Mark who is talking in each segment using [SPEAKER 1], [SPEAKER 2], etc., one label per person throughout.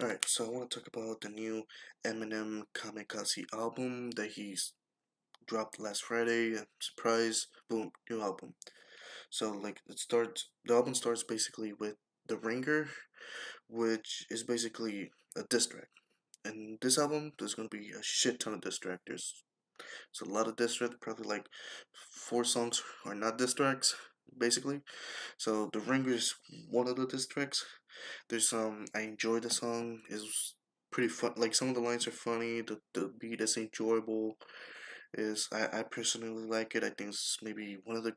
[SPEAKER 1] Alright, so I want to talk about the new Eminem Kamikaze album that he's dropped last Friday. Surprise, boom, new album. So the album starts basically with The Ringer, which is basically a diss track. And this album, there's gonna be a shit ton of diss track. There's a lot of diss track, probably like 4 songs are not diss tracks, basically. So The Ringer is one of the diss tracks. I enjoy the song. It's pretty fun. Like some of the lines are funny. The beat is enjoyable. I personally like it. I think it's maybe one of the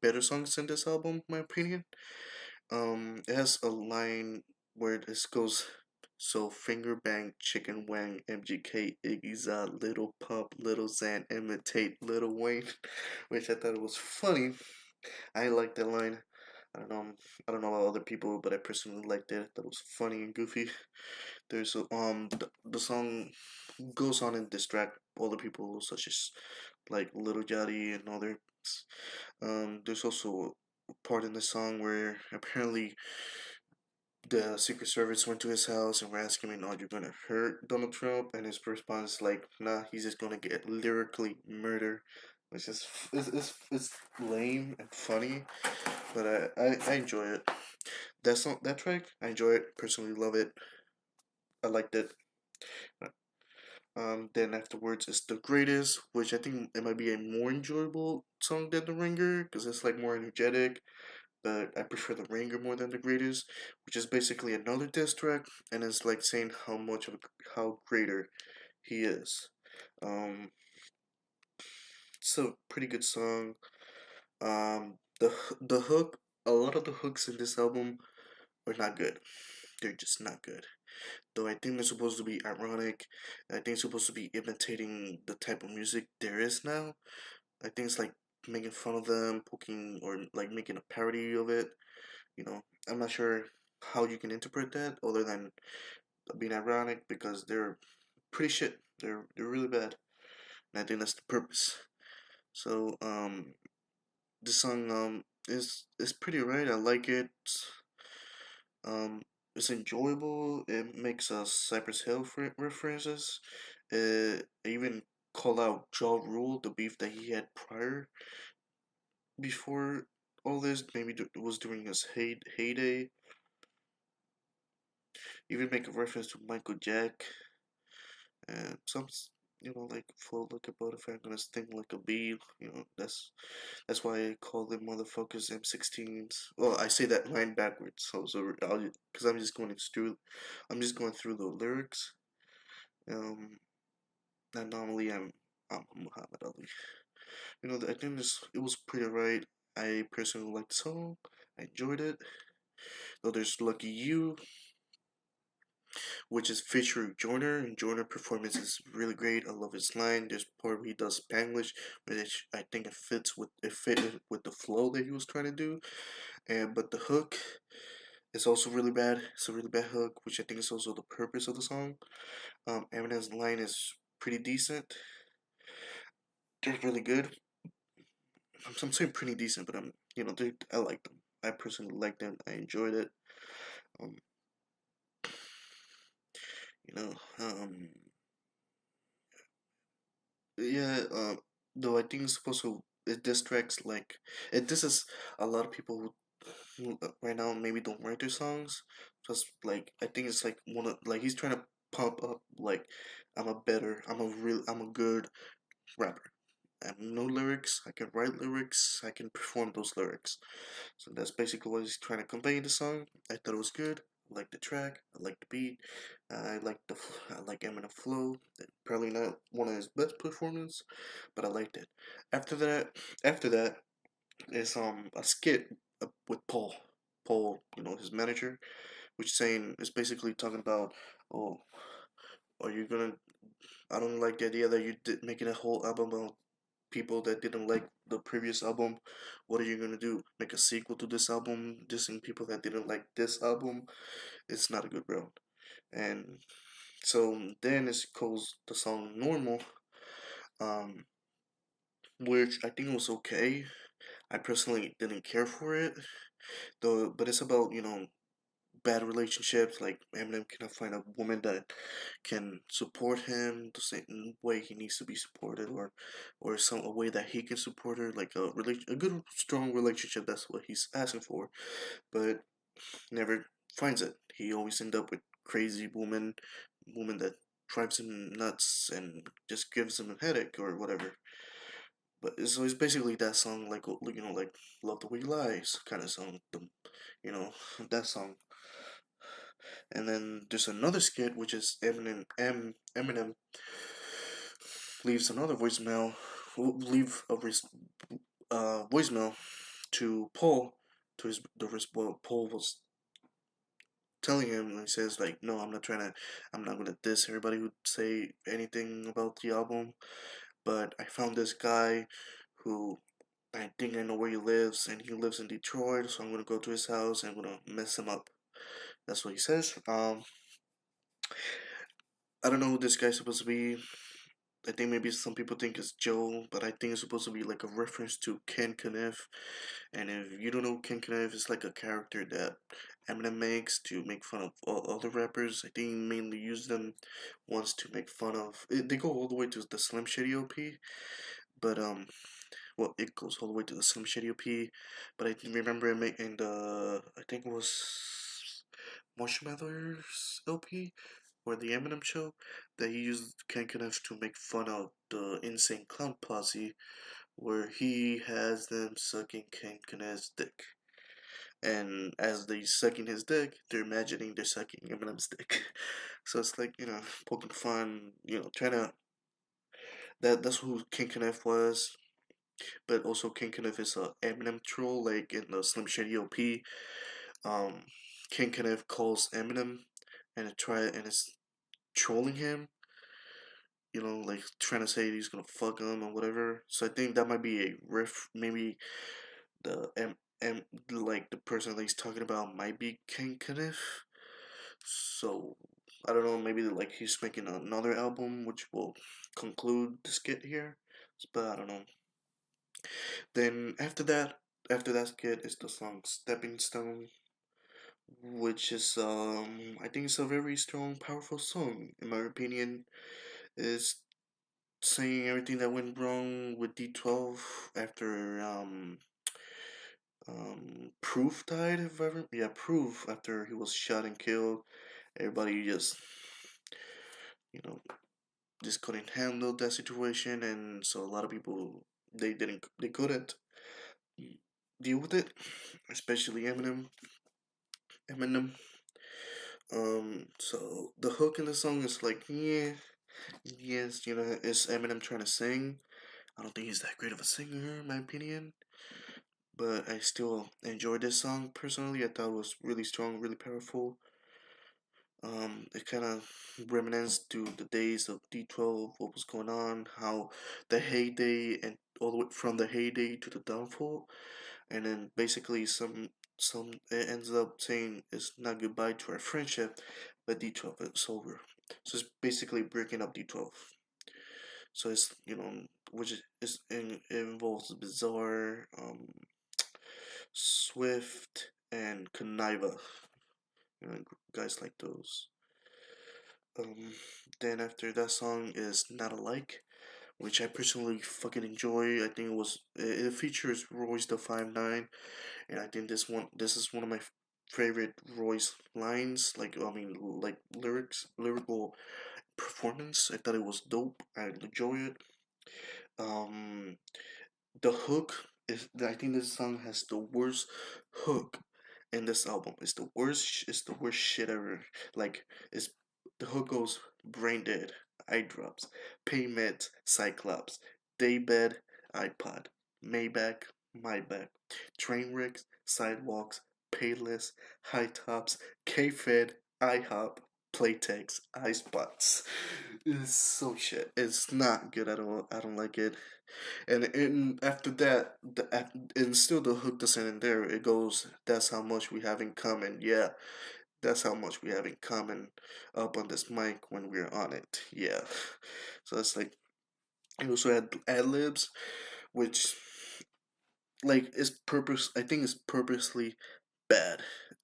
[SPEAKER 1] better songs in this album, in my opinion. It has a line where this goes. So finger bang, chicken wang, MGK, Iggy Zod, Little Pump, Little Xan, imitate Little Wayne, which I thought was funny. I like that line. I don't know. I don't know about other people, but I personally liked it. That was funny and goofy. The song goes on and distract other people, such as like Little Yachty and others. There's also a part in the song where apparently the Secret Service went to his house and were asking him, "Oh, you're gonna hurt Donald Trump?" And his response is like, "Nah, he's just gonna get lyrically murdered," which is it's lame and funny, but I enjoy it. That track, I enjoy it. Personally, love it. I liked it. Then afterwards is The Greatest, which I think it might be a more enjoyable song than The Ringer because it's like more energetic. But I prefer The Ringer more than The Greatest, which is basically another diss track, and it's like saying how greater he is. Um, it's a pretty good song. The hook, a lot of the hooks in this album are not good. They're just not good. Though I think they're supposed to be ironic. I think it's supposed to be imitating the type of music there is now. I think it's like making fun of them, poking, or like making a parody of it. I'm not sure how you can interpret that other than being ironic because they're pretty shit. They're really bad, and I think that's the purpose. So this song is pretty right. I like it. Um, it's enjoyable. It makes Cypress Hill references. I even call out Ja Rule, the beef that he had before all this. Maybe it was during his heyday. Even make a reference to Michael Jack and like flow like a butterfly, I'm gonna sting like a bee. That's why I call them motherfuckers M16s. Well, I say that line backwards, because I'm just going through the lyrics. Um, and normally I'm Muhammad Ali. I think it was pretty right. I personally liked the song. I enjoyed it. Though there's Lucky You, which is featuring Joyner, and Joyner performance is really great. I love his line. There's part where he does Spanglish, which I think it fit with the flow that he was trying to do. But the hook is also really bad. It's a really bad hook, which I think is also the purpose of the song. Eminem's line is pretty decent. They're really good. I'm saying pretty decent, but I like them. I personally like them. I enjoyed it. Um, you know, yeah. Though I think it's supposed to it distracts this is a lot of people who right now maybe don't write their songs. Just like I think it's like one of like he's trying to pump up like I'm a good rapper. I have no lyrics. I can write lyrics. I can perform those lyrics. So that's basically what he's trying to convey in the song. I thought it was good. I like the track. I like the beat. I like Eminem flow. Probably not one of his best performances, but I liked it. After that, after that is a skit with Paul. Paul, his manager, which saying is basically talking about, oh, are you gonna? I don't like the idea that you did making a whole album about people that didn't like the previous album. What are you gonna do? Make a sequel to this album, dissing people that didn't like this album? It's not a good road. And so then it goes the song Normal, um, which I think was okay. I personally didn't care for it, though. But it's about bad relationships. Like Eminem cannot find a woman that can support him the same way he needs to be supported, or some a way that he can support her, like a good strong relationship. That's what he's asking for, but never finds it. He always end up with crazy woman that drives him nuts and just gives him a headache or whatever. But so it's basically that song, like like "Love the Way You Lies" kind of song, you know, that song. And then there's another skit which is Eminem leaves another voicemail, leave a voicemail to Paul, to his the what Paul was telling him. And he says like, no, I'm not gonna diss everybody who say anything about the album, but I found this guy who I think I know where he lives, and he lives in Detroit, so I'm gonna go to his house and I'm gonna mess him up. That's what he says. I don't know who this guy's supposed to be. I think maybe some people think it's Joe, but I think it's supposed to be like a reference to Ken Kniff. And if you don't know Ken Kniff, it's like a character that Eminem makes to make fun of all other rappers. I think he mainly used them once to make fun of. They go all the way to the Slim Shady OP, but well, it goes all the way to the Slim Shady OP. But I remember it in the I think it was Marshmallows LP or the Eminem show that he used Ken Kniff to make fun of the Insane Clown Posse, where he has them sucking Ken Kniff's dick. And as they sucking his dick, they're imagining they're sucking Eminem's dick. So it's like, poking fun, trying to that's who Ken Kniff was. But also Ken Kniff is a Eminem troll, like in the Slim Shady OP. Um Ken Kniff calls Eminem and it's trolling him, like trying to say he's gonna fuck him or whatever. So I think that might be a riff. Maybe the M like the person that he's talking about might be Ken Kniff. So I don't know. Maybe like he's making another album, which will conclude the skit here. But I don't know. Then after that skit is the song "Stepping Stone," which is I think it's a very strong, powerful song in my opinion. It's saying everything that went wrong with D12 after Proof died, if ever, yeah, Proof, after he was shot and killed. Everybody you know just couldn't handle that situation, and so a lot of people they couldn't deal with it, especially Eminem. So the hook in the song is like, yeah, yes, it's Eminem trying to sing. I don't think he's that great of a singer, in my opinion, but I still enjoyed this song personally. I thought it was really strong, really powerful. It kind of reminisces to the days of D12, what was going on, how the heyday, and all the way from the heyday to the downfall, and then basically some it ends up saying it's not goodbye to our friendship, but D12 is over. So it's basically breaking up D12. So it's which it involves Bizarre, Swift, and Conniva, guys like those. Um, then after that song is Not Alike, which I personally fucking enjoy. I think it features Royce the 5'9", and I think this is one of my favorite Royce lines. Like I mean, like lyrical performance. I thought it was dope. I enjoy it. Um, the hook is. I think this song has the worst hook in this album. It's the worst. It's the worst shit ever. Like it's the hook goes brain dead, eye drops, pay meds, Cyclops, daybed, iPod, Maybach, my back, train wrecks, sidewalks, payless, high tops, K-Fed, IHOP, Playtex, iSpots. It's so shit. It's not good at all. I don't like it. And after that, and still the hook doesn't end there. It goes, "That's how much we have in common." Yeah, that's how much we have in common up on this mic when we're on it. Yeah. So it's like, it also had ad libs, which, like, is purpose. I think is purposely bad.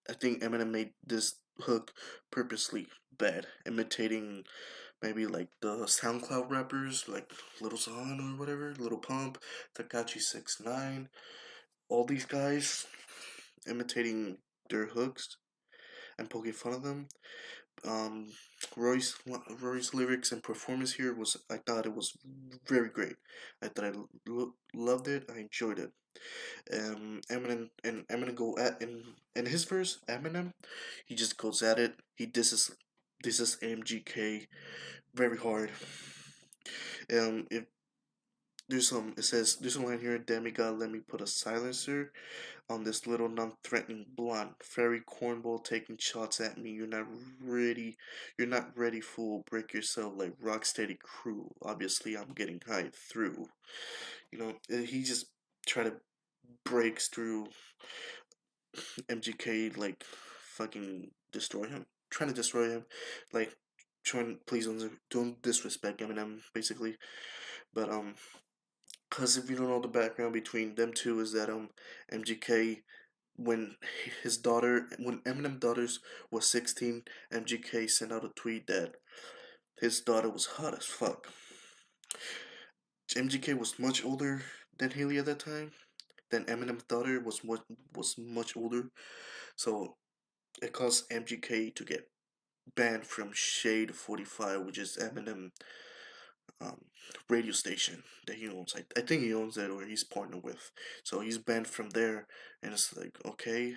[SPEAKER 1] I think Eminem made this hook purposely bad, imitating maybe like the SoundCloud rappers like Little Zon or whatever, Little Pump, Takachi 69, all these guys imitating their hooks and poking fun of them. Um, Roy's Roy's lyrics and performance here was, I thought it was very great. I thought loved it. I enjoyed it. Eminem go at in his verse. Eminem, he just goes at it. He disses MGK very hard. If there's some, it says there's a line here. Demigod, let me put a silencer on this little non-threatening blonde fairy cornball taking shots at me. Ready. You're not ready, fool. Break yourself like Rocksteady crew. Obviously, I'm getting high through. He just try to breaks through MGK, like fucking destroy him, trying to destroy him, like trying, please don't disrespect Eminem basically. But cause if you don't know the background between them two is that MGK, when when Eminem daughters was 16, MGK sent out a tweet that his daughter was hot as fuck. MGK was much older than Haley at that time. Then Eminem's daughter was much older, so it caused MGK to get banned from Shade 45, which is Eminem um, radio station that he owns. I think he owns it or he's partnered with. So he's banned from there, and it's like, okay.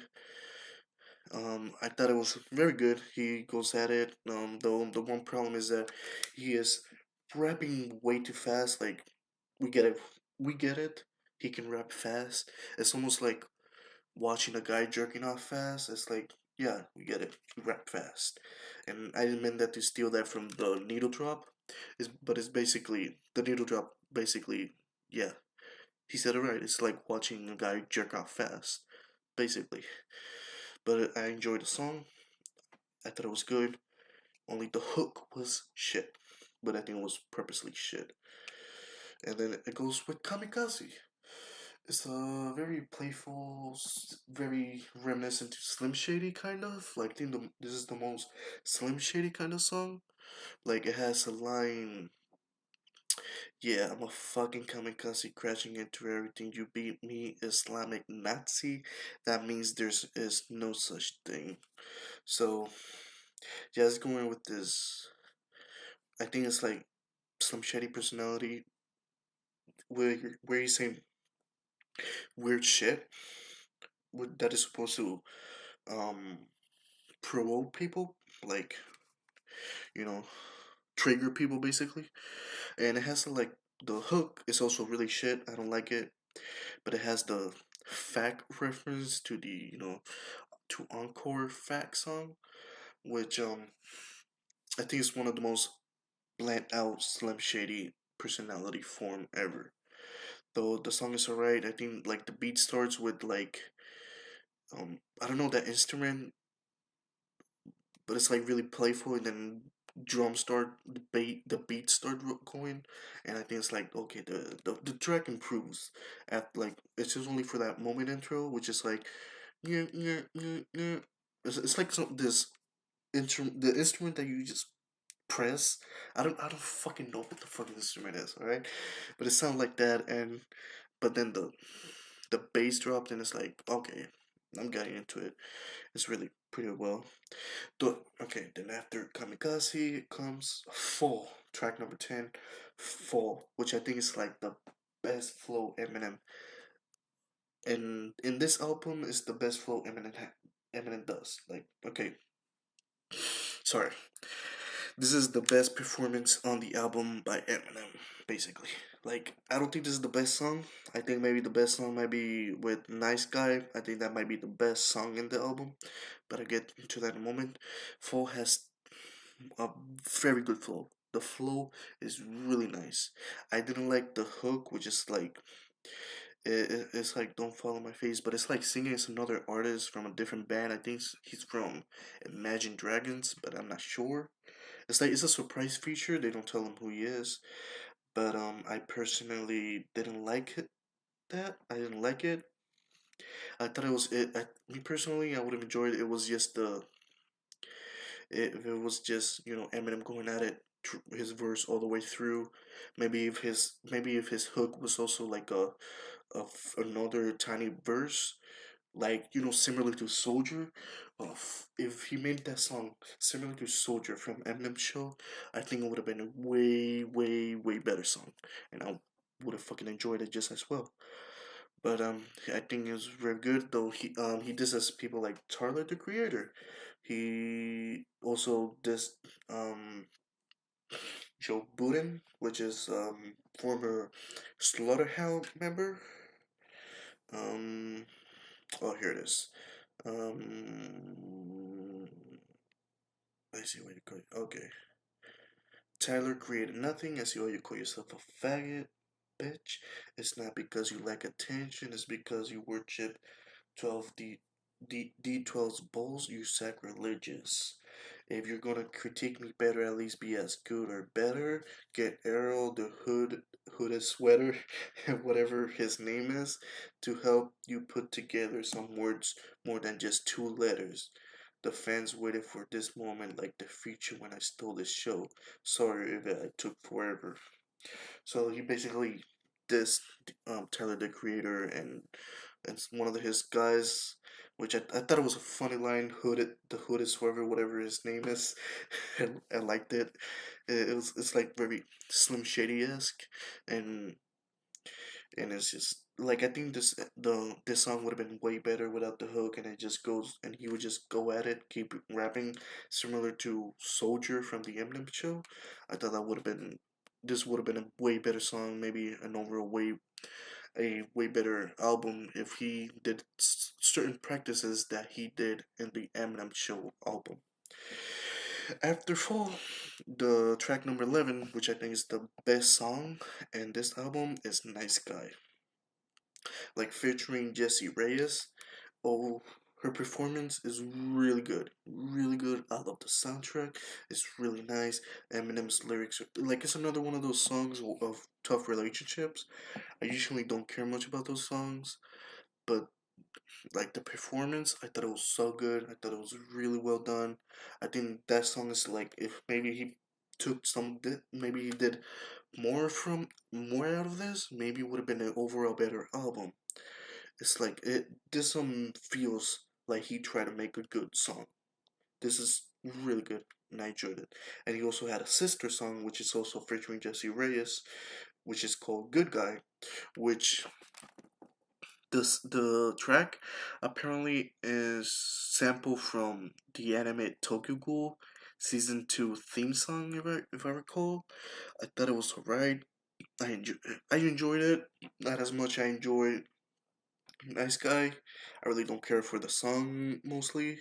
[SPEAKER 1] I thought it was very good. He goes at it. Though the one problem is that he is rapping way too fast. Like, we get it, we get it. He can rap fast. It's almost like watching a guy jerking off fast. It's like, yeah, we get it. You rap fast, and I didn't mean that to steal that from the needle drop. But it's basically the needle drop. Basically, yeah, he said it right. It's like watching a guy jerk off fast, basically. But I enjoyed the song. I thought it was good. Only the hook was shit, but I think it was purposely shit. And then it goes with Kamikaze. It's a very playful, very reminiscent to Slim Shady kind of. Like, I think this is the most Slim Shady kind of song. Like, it has a line, yeah, I'm a fucking kamikaze crashing into everything. You beat me, Islamic Nazi. That means there's is no such thing. So, yeah, it's going with this. I think it's like some shady personality where he's saying weird shit that is supposed to um provoke people, like, you know, trigger people basically. And it has like the hook is also really shit. I don't like it, but it has the fact reference to the to Encore Fact song, which I think is one of the most bland out Slim Shady personality form ever. Though the song is alright, I think like the beat starts with like I don't know that instrument, but it's like really playful, and then drums start the beat start going, and I think it's like okay, the track improves at like it's just only for that moment intro, which is like yeah yeah yeah yeah. It's like this instrument, the instrument that you just press. I don't fucking know what the fucking instrument is, alright, but it sounds like that, and but then the bass dropped, and it's like okay, I'm getting into it. It's really pretty well. Okay, then after Kamikaze comes Fall, track number 10, Fall, which I think is like the best flow Eminem. And in this album is the best flow Eminem does. Like, okay, sorry. This is the best performance on the album by Eminem, basically. Like, I don't think this is the best song. I think maybe the best song might be with Nice Guy. I think that might be the best song in the album, but I'll get into that in a moment. Fall has a very good flow. The flow is really nice. I didn't like the hook, which is like it's like don't fall on my face, but it's like singing as another artist from a different band. I think he's from Imagine Dragons, but I'm not sure. It's like it's a surprise feature. They don't tell him who he is, but I personally didn't like it. That I didn't like it. I thought it was it. Me personally, I would have enjoyed it. It was just if it was just Eminem going at it, his verse all the way through. Maybe if his hook was also like another tiny verse, like similar to Soldier. If he made that song similar to Soldier from Eminem show, I think it would have been a way better song, and I would have fucking enjoyed it just as well. But I think it was very good. Though he disses people like Tyler the Creator. He also dissed um Joe Budden, which is former Slaughterhouse member. Um, oh, here it is. Um, I see what you call it. Okay. Tyler created nothing. I see why you call yourself a faggot, bitch. It's not because you lack attention. It's because you worship 12 D12's bulls. You sacrilegious. If you're gonna critique me better, at least be as good or better. Get Errol the hooded sweater, whatever his name is, to help you put together some words more than just two letters. The fans waited for this moment like the feature when I stole this show. Sorry if I took forever. So he basically dissed Tyler the Creator and one of his guys, which I thought it was a funny line. The hooded swerver, whatever his name is. I liked it. It's like very Slim Shady esque, and it's just like I think this song would have been way better without the hook, and it just goes and he would just go at it, keep rapping, similar to Soldier from the Eminem show. I thought that would have been this would have been a way better song, maybe an overall way better album if he did certain practices that he did in the Eminem show album. After Fall, the track number 11, which I think is the best song in this album, is Nice Guy, like featuring Jessie Reyes. Oh, her performance is really good, really good. I love the soundtrack; it's really nice. Eminem's lyrics, like it's another one of those songs of tough relationships. I usually don't care much about those songs, but like the performance, I thought it was so good. I thought it was really well done. I think that song is like if maybe he took maybe he did more out of this, maybe it would have been an overall better album. It's like this song feels like he tried to make a good song. This is really good, and I enjoyed it. And he also had a sister song, which is also featuring Jesse Reyes, which is called "Good Guy," which the track apparently is sampled from the anime Tokyo Ghoul season 2 theme song, if I recall. I thought it was alright. I enjoyed it, not as much I enjoyed Nice Guy. I really don't care for the song mostly,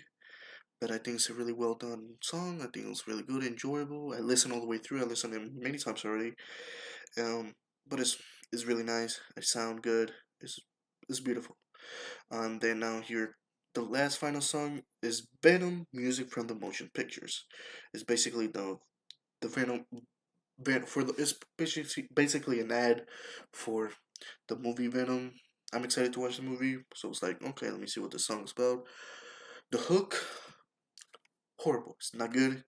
[SPEAKER 1] but I think it's a really well done song. I think it's really good, enjoyable. I listened all the way through. I listened to it many times already. Um, but it's really nice. It sound good. It's beautiful. Then now here, the last final song is Venom music from the motion pictures. It's basically the for the it's basically an ad for the movie Venom. I'm excited to watch the movie, so it's like okay, let me see what the song's about. The hook, horrible. It's not good.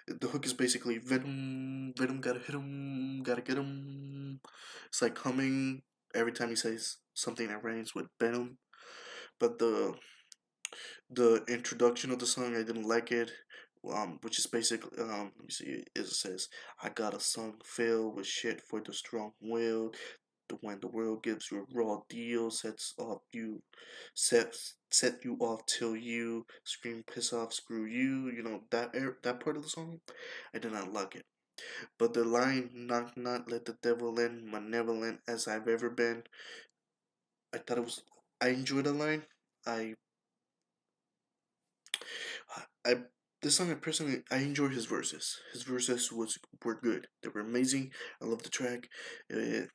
[SPEAKER 1] The hook is basically Venom gotta hit him, gotta get him. It's like humming every time he says something that rhymes with Venom. But the introduction of the song, I didn't like it. Which is basically let me see. It says, "I got a song filled with shit for the strong will. When the world gives you a raw deal, set you off till you scream, piss off, screw you." You know that part of the song. I did not like it. But the line, "Knock knock, let the devil in, malevolent as I've ever been." I thought it was. I enjoyed the line. I I this song I enjoy his verses. His verses were good. They were amazing. I love the track. It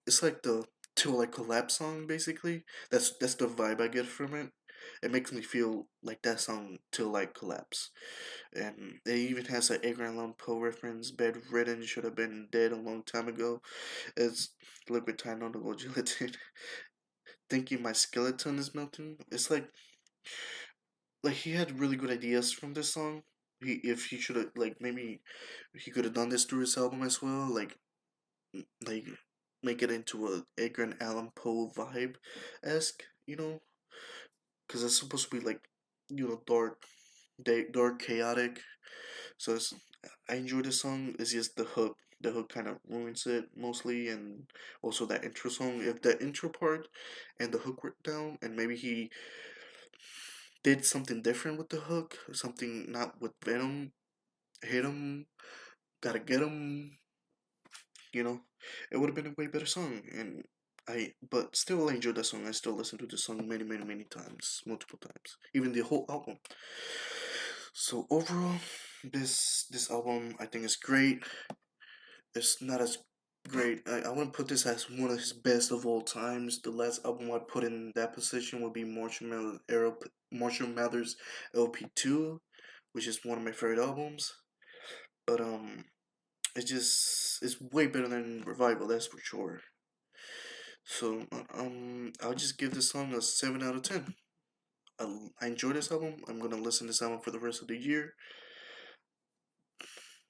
[SPEAKER 1] it's like the Till Like Collapse song basically. That's the vibe I get from it. It makes me feel like that song Till Like Collapse. And it even has an Edgar Allan Poe reference. Bedridden, should have been dead a long time ago. It's liquid time on the gelatin. thinking my skeleton is melting. It's like he had really good ideas from this song. If he should have like maybe he could have done this through his album as well. Like make it into a Edgar and Allan Poe vibe esque, because it's supposed to be like dark, dark, chaotic. So I enjoy the song. It's just the hook. The hook kind of ruins it mostly, and also that intro song. If the intro part and the hook were down, and maybe he did something different with the hook, something not with Venom, hit him, gotta get him, you know, it would have been a way better song. But still, I enjoy that song. I still listen to the song many, many, many times, multiple times, even the whole album. So overall, this album I think is great. It's not as great. I want to put this as one of his best of all times. The last album I put in that position would be Marshall Mathers LP2, which is one of my favorite albums. But it's way better than Revival, that's for sure. So I'll just give this song a 7 out of 10. I enjoy this album. I'm gonna listen to this album for the rest of the year.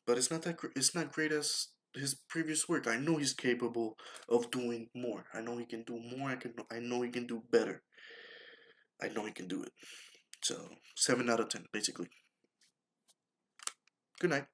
[SPEAKER 1] But it's not great as his previous work. I know he's capable of doing more. I know he can do more. I know he can do better. I know he can do it. So 7 out of 10, basically. Good night.